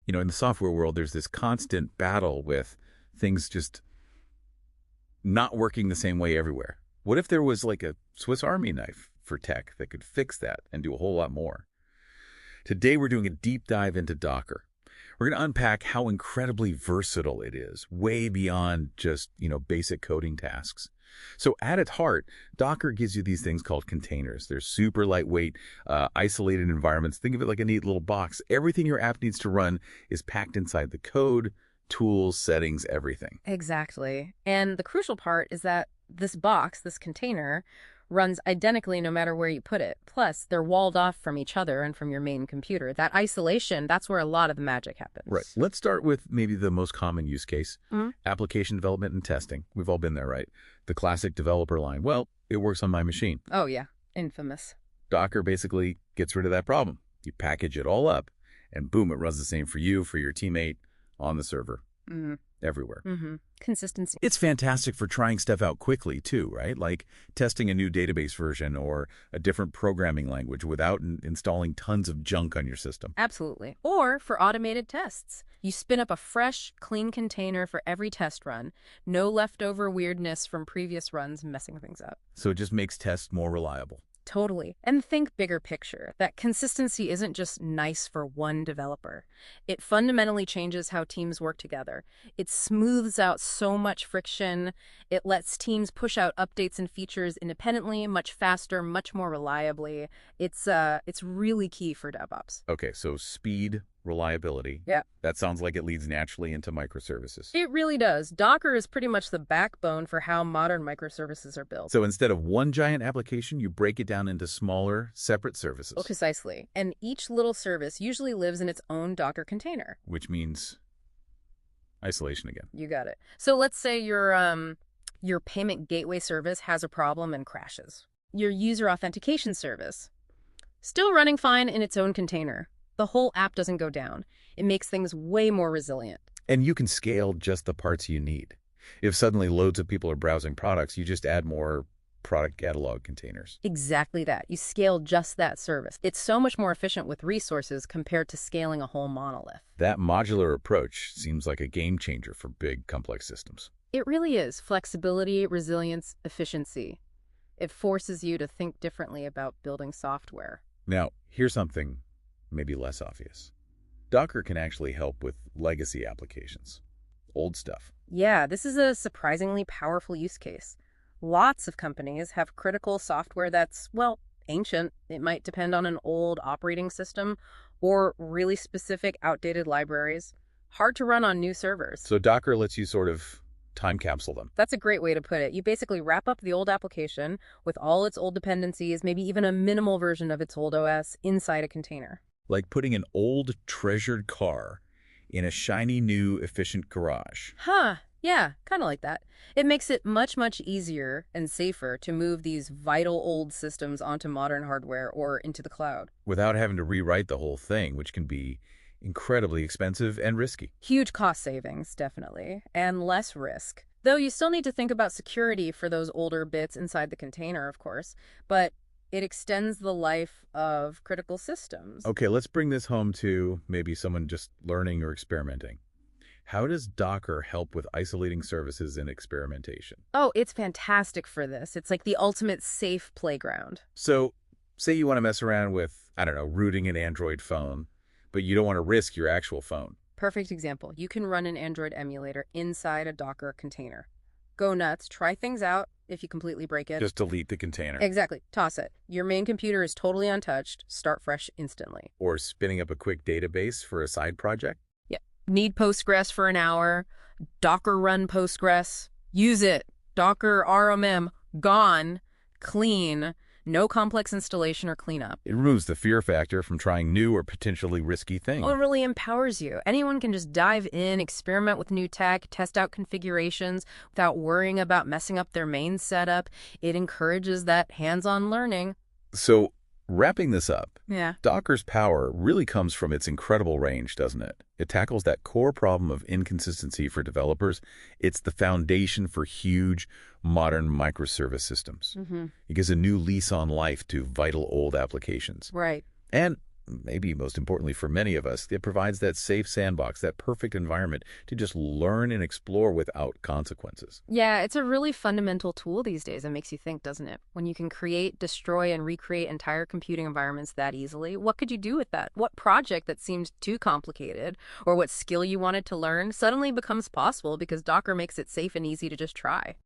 In the software world, there's this constant battle with things just not working the same way everywhere. What if there was like a Swiss Army knife for tech that could fix that and do a whole lot more? Today, we're doing a deep dive into Docker. We're going to unpack how incredibly versatile it is, way beyond just, basic coding tasks. So at its heart, Docker gives you these things called containers. They're super lightweight, isolated environments. Think of it like a neat little box. Everything your app needs to run is packed inside the code, tools, settings, everything. Exactly. And the crucial part is that this box, this container, runs identically no matter where you put it. Plus, they're walled off from each other and from your main computer. That isolation, that's where a lot of the magic happens. Right. Let's start with maybe the most common use case, application development and testing. We've all been there, right? The classic developer line. Well, it works on my machine. Oh, yeah. Infamous. Docker basically gets rid of that problem. You package it all up, and boom, it runs the same for you, for your teammate, on the server, everywhere. Consistency. It's fantastic for trying stuff out quickly, too, right? Like testing a new database version or a different programming language without installing tons of junk on your system. Absolutely. Or for automated tests. You spin up a fresh, clean container for every test run. No leftover weirdness from previous runs messing things up. So it just makes tests more reliable. Totally. And think bigger picture. That consistency isn't just nice for one developer. It fundamentally changes how teams work together. It smooths out so much friction. It lets teams push out updates and features independently, much faster, much more reliably. It's really key for DevOps. Okay, so speed, reliability. Yeah. That sounds like it leads naturally into microservices. It really does. Docker is pretty much the backbone for how modern microservices are built. So instead of one giant application, you break it down into smaller, separate services. Well, precisely. And each little service usually lives in its own Docker container. Which means isolation again. You got it. So let's say your payment gateway service has a problem and crashes. Your user authentication service, still running fine in its own container. The whole app doesn't go down. It makes things way more resilient. And you can scale just the parts you need. If suddenly loads of people are browsing products, you just add more product catalog containers. Exactly that. You scale just that service. It's so much more efficient with resources compared to scaling a whole monolith. That modular approach seems like a game changer for big, complex systems. It really is. Flexibility, resilience, efficiency. It forces you to think differently about building software. Now, here's something maybe less obvious. Docker can actually help with legacy applications, old stuff. Yeah, this is a surprisingly powerful use case. Lots of companies have critical software that's, well, ancient. It might depend on an old operating system or really specific outdated libraries. Hard to run on new servers. So Docker lets you sort of time capsule them. That's a great way to put it. You basically wrap up the old application with all its old dependencies, maybe even a minimal version of its old OS inside a container. Like putting an old, treasured car in a shiny, new, efficient garage. Huh. Yeah, kind of like that. It makes it much, much easier and safer to move these vital old systems onto modern hardware or into the cloud. Without having to rewrite the whole thing, which can be incredibly expensive and risky. Huge cost savings, definitely, and less risk. Though you still need to think about security for those older bits inside the container, of course, but it extends the life of critical systems. Okay, let's bring this home to maybe someone just learning or experimenting. How does Docker help with isolating services and experimentation? Oh, it's fantastic for this. It's like the ultimate safe playground. So, say you want to mess around with, rooting an Android phone, but you don't want to risk your actual phone. Perfect example. You can run an Android emulator inside a Docker container. Go nuts, try things out. If you completely break it, just delete the container. Exactly. Toss it. Your main computer is totally untouched. Start fresh instantly. Or spinning up a quick database for a side project. Yeah. Need Postgres for an hour. Docker run Postgres. Use it. Docker RMM. Gone. Clean. No complex installation or cleanup. It removes the fear factor from trying new or potentially risky things. Well, it really empowers you. Anyone can just dive in, experiment with new tech, test out configurations without worrying about messing up their main setup. It encourages that hands-on learning. So, wrapping this up, yeah, Docker's power really comes from its incredible range, doesn't it? It tackles that core problem of inconsistency for developers. It's the foundation for huge, modern microservice systems. It gives a new lease on life to vital old applications. Right. And maybe most importantly for many of us, it provides that safe sandbox, that perfect environment to just learn and explore without consequences. Yeah, it's a really fundamental tool these days. It makes you think, doesn't it? When you can create, destroy, and recreate entire computing environments that easily, what could you do with that? What project that seemed too complicated or what skill you wanted to learn suddenly becomes possible because Docker makes it safe and easy to just try.